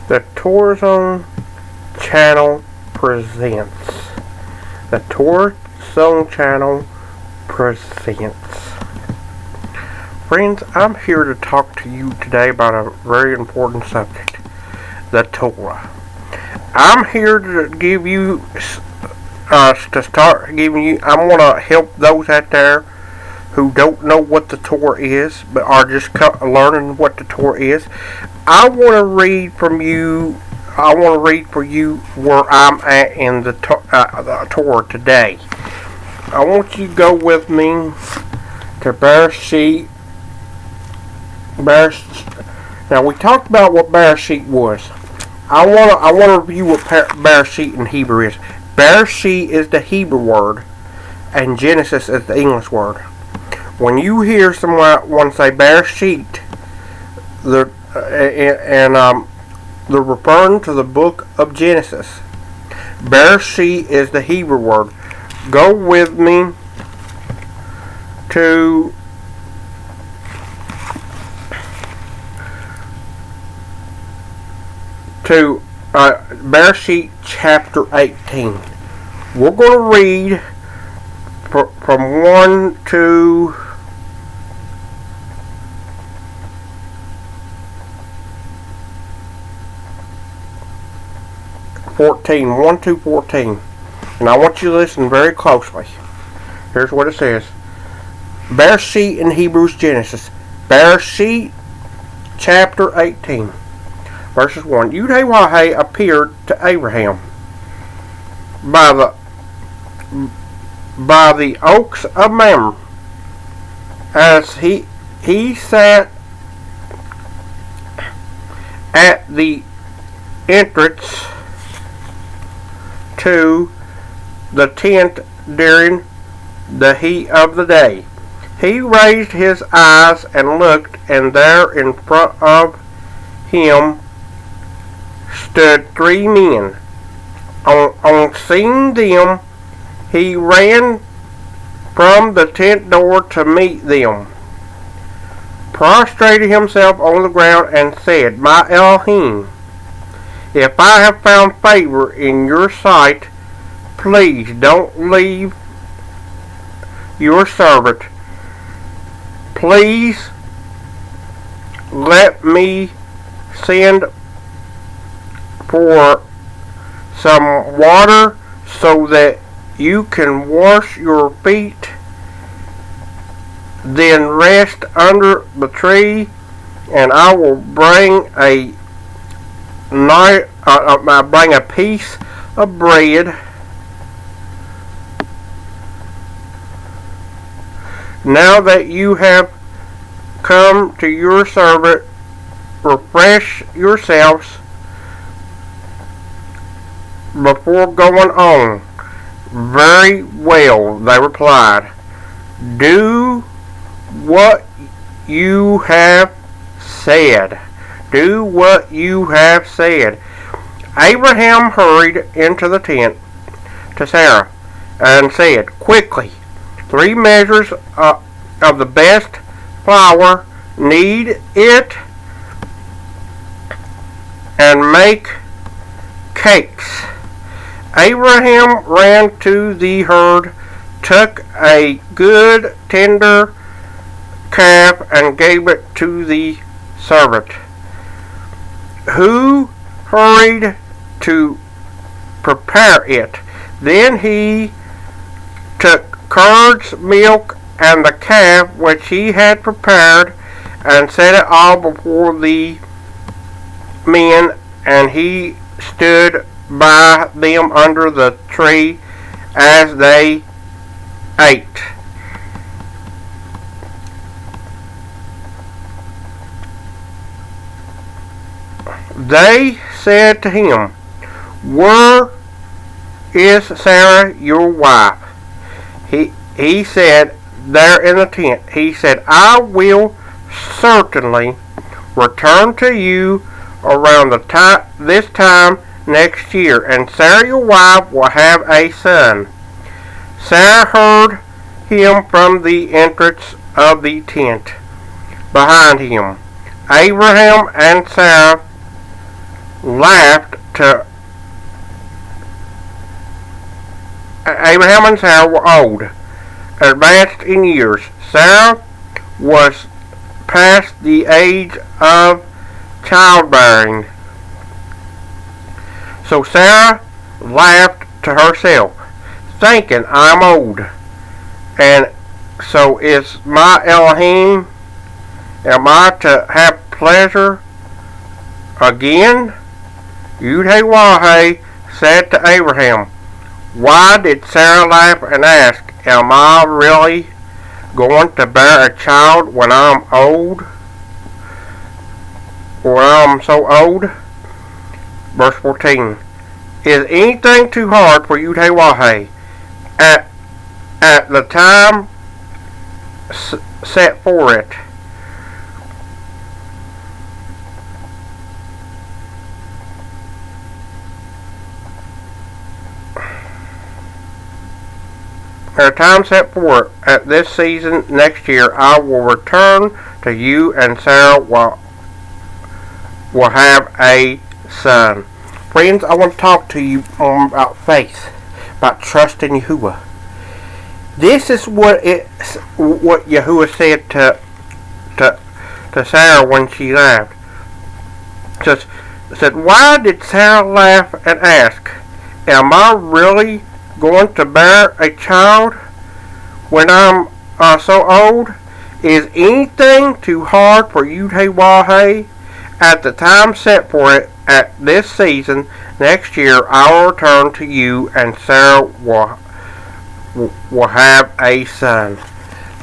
The Torah channel presents. The Torah channel presents. Friends, I'm here to talk to you today about a very important subject, the Torah. I'm here to give you, I want to help those out there who don't know what the Torah is, but are just learning what the Torah is. I want to read for you where I'm at in the Torah today. I want you to go with me to Bereshit. Now we talked about what Bereshit was. I want to review what Bereshit in Hebrew is. Bereshit is the Hebrew word, and Genesis is the English word. When you hear someone say Bereshit, they're referring to the book of Genesis. Bereshit is the Hebrew word. Go with me to Bereshit chapter 18. We're going to read from 1 to 14. 1 to 14. And I want you to listen very closely. Here's what it says. Bereshit in Hebrews Genesis. Bereshit chapter 18. Verses 1. YHWH appeared to Abraham by the oaks of Mamre as he sat at the entrance to the tent during the heat of the day. He raised his eyes and looked, and there in front of him stood three men. On seeing them, he ran from the tent door to meet them, prostrated himself on the ground, and said, "My Elohim, if I have found favor in your sight, please don't leave your servant. Please let me send for some water so that you can wash your feet, then rest under the tree, and I will bring a piece of bread. Now that you have come to your servant, refresh yourselves before going on." "Very well," they replied. "Do what you have said. Do what you have said." Abraham hurried into the tent to Sarah and said, "Quickly, 3 measures of the best flour, knead it, and make cakes." Abraham ran to the herd, took a good tender calf, and gave it to the servant, who hurried to prepare it. Then he took curds, milk, and the calf which he had prepared, and set it all before the men, and he stood by them under the tree as they ate. They said to him, "Where is Sarah, your wife?" He said, "There in the tent." He said, "I will certainly return to you around this time next year, and Sarah your wife will have a son." Sarah heard him from the entrance of the tent behind him. Abraham and Sarah laughed to Abraham and Sarah were old, advanced in years. Sarah was past the age of childbearing. So Sarah laughed to herself, thinking, I'm old, and so is my Elohim. Am I to have pleasure again? YHWH said to Abraham, why did Sarah laugh and ask, am I really going to bear a child when I'm old? When I'm so old? Verse 14. Is anything too hard for YHWH? At the time set for it. At a time set for it, at this season next year, I will return to you, and Sarah will have a son. Friends, I want to talk to you about faith, about trusting Yahuwah. This is what Yahuwah said to Sarah when she laughed. It said, why did Sarah laugh and ask, am I really going to bear a child when I'm so old? Is anything too hard for YHWH? At the time set for it, at this season next year, I will return to you, and Sarah will have a son.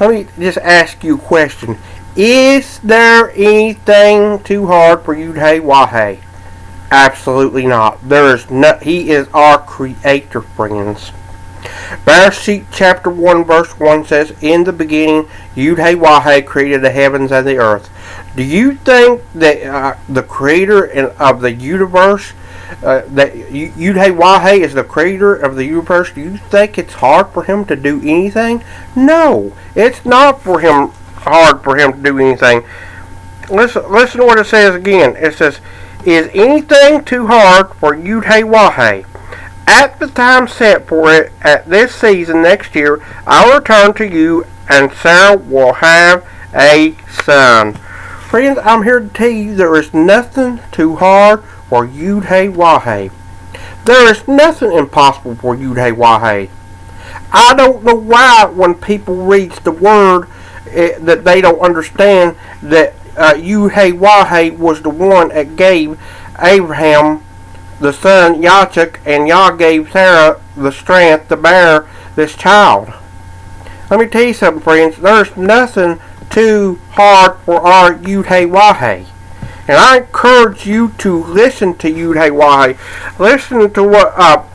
Let me just ask you a question. Is there anything too hard for YHWH? Absolutely not. There is not. He is our creator, friends. Bereshit chapter 1 verse 1 says, in the beginning YHWH created the heavens and the earth. Do you think that the creator of the universe, that YHWH is the creator of the universe, do you think it's hard for him to do anything? No, it's not hard for him to do anything. Listen to what it says again. It says, is anything too hard for YHWH? At the time set for it, at this season next year, I'll return to you, and Sarah will have a son. Friends, I'm here to tell you there is nothing too hard for YHWH. There is nothing impossible for YHWH. I don't know why when people read the word that they don't understand that YHWH was the one that gave Abraham the son YHWH, and Yah gave Sarah the strength to bear this child. Let me tell you something, friends. There's nothing too hard for our YHWH. And I encourage you to listen to YHWH. Listen to what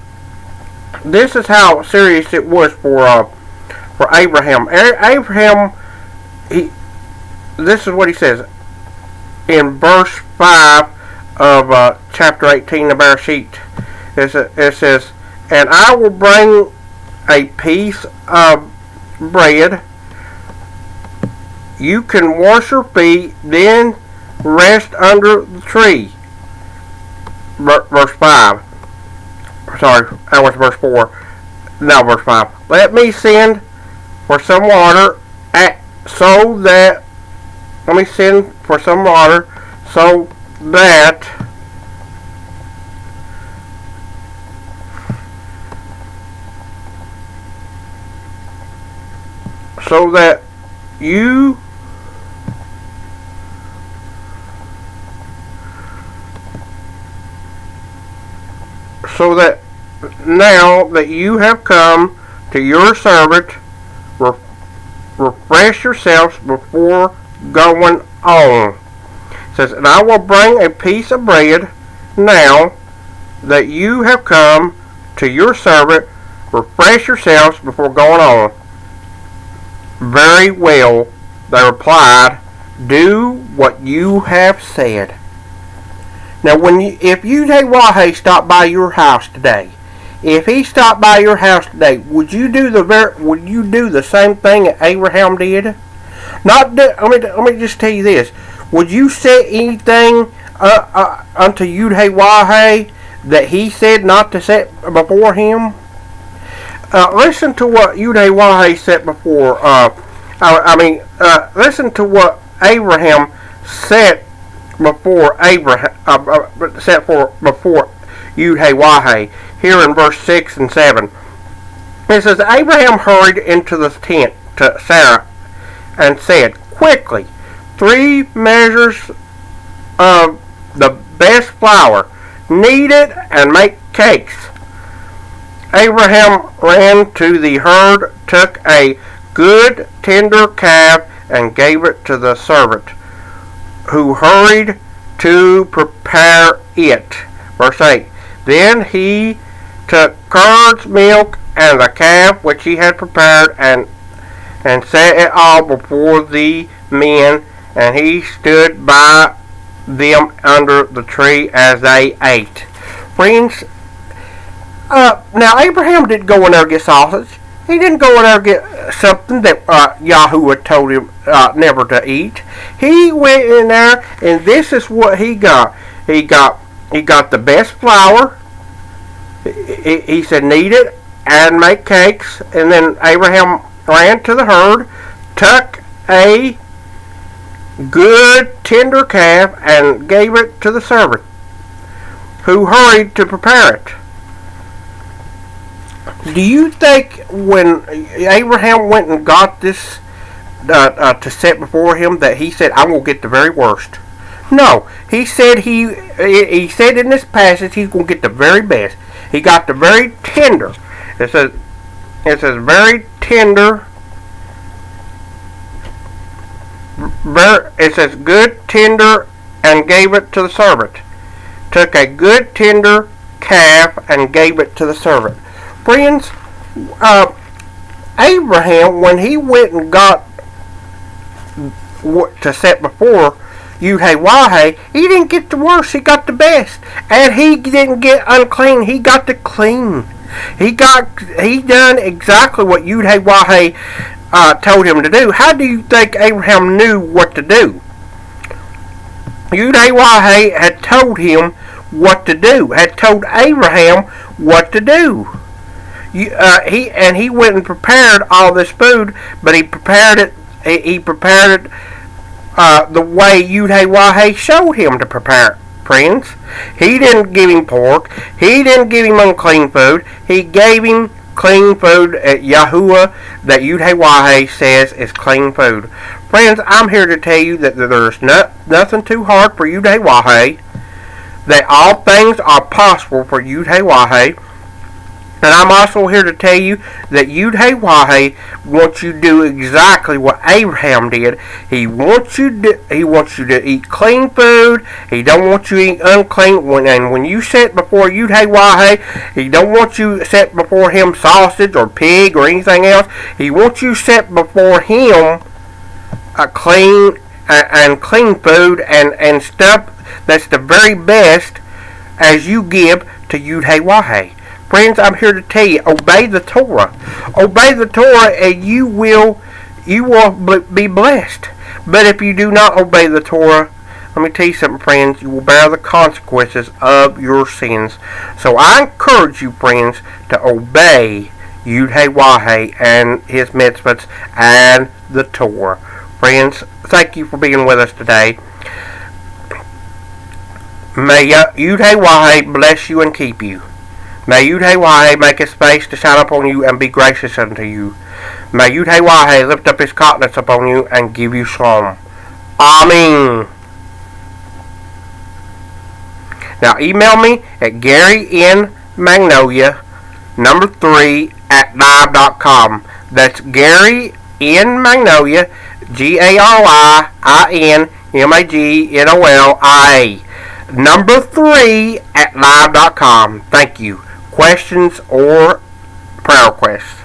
this is how serious it was for Abraham. Abraham, this is what he says in verse 5 of chapter 18 of Bereshit. It says, and I will bring a piece of bread. You can wash your feet, then rest under the tree. Verse 5. Sorry, that was verse 4. Now verse 5. Let me send for some water so that you now that you have come to your servant, refresh yourselves before going on. It says, and I will bring a piece of bread now that you have come to your servant, refresh yourselves before going on. Very well, they replied, do what you have said. Now, if YHWH stopped by your house today, if he stopped by your house today, would you do the same thing that Abraham did? Let me just tell you this: would you set anything unto YHWH that he said not to set before him? Listen to what YHWH said before. Listen to what Abraham set before before YHWH here in verse 6 and 7. It says, Abraham hurried into the tent to Sarah and said, quickly, 3 measures of the best flour, knead it and make cakes. Abraham ran to the herd, took a good tender calf, and gave it to the servant, who hurried to prepare it. Verse 8. Then he took curd's milk and the calf which he had prepared, and set it all before the men, and he stood by them under the tree as they ate. Friends, now Abraham didn't go in there and get sausage. He didn't go in there and get something that YHWH told him never to eat. He went in there, and this is what he got. He got the best flour. He said, knead it and make cakes. And then Abraham ran to the herd, took a good tender calf, and gave it to the servant, who hurried to prepare it. Do you think when Abraham went and got this to set before him that he said, I'm going to get the very worst? No, he said he said in this passage he's going to get the very best. He got the very tender. It says very tender. It says good tender, and gave it to the servant. Took a good tender calf and gave it to the servant. Friends, Abraham, when he went and got to set before YHWH, he didn't get the worst, he got the best. And he didn't get unclean, he got the clean. He done exactly what YHWH told him to do. How do you think Abraham knew what to do? YHWH had told him what to do, had told Abraham what to do. He went and prepared all this food, but he prepared it the way YHWH showed him to prepare it, friends. He didn't give him pork. He didn't give him unclean food. He gave him clean food at YHWH that YHWH says is clean food. Friends, I'm here to tell you that there's nothing too hard for YHWH, that all things are possible for YHWH. And I'm also here to tell you that YHWH wants you to do exactly what Abraham did. He wants you to eat clean food. He don't want you to eat unclean. When you sit before YHWH, he don't want you to set before him sausage or pig or anything else. He wants you to set before him a clean food and stuff that's the very best as you give to YHWH. Friends, I'm here to tell you, obey the Torah. Obey the Torah and you will be blessed. But if you do not obey the Torah, let me tell you something, friends, you will bear the consequences of your sins. So I encourage you, friends, to obey YHWH and his mitzvahs and the Torah. Friends, thank you for being with us today. May YHWH bless you and keep you. May YHWH make his face to shine upon you and be gracious unto you. May YHWH lift up his countenance upon you and give you shalom. Amen. Now email me at GaryNMagnolia3 That's Gary N. Magnolia, GaryNMagnolia 3 live.com. Thank you. Questions or prayer requests?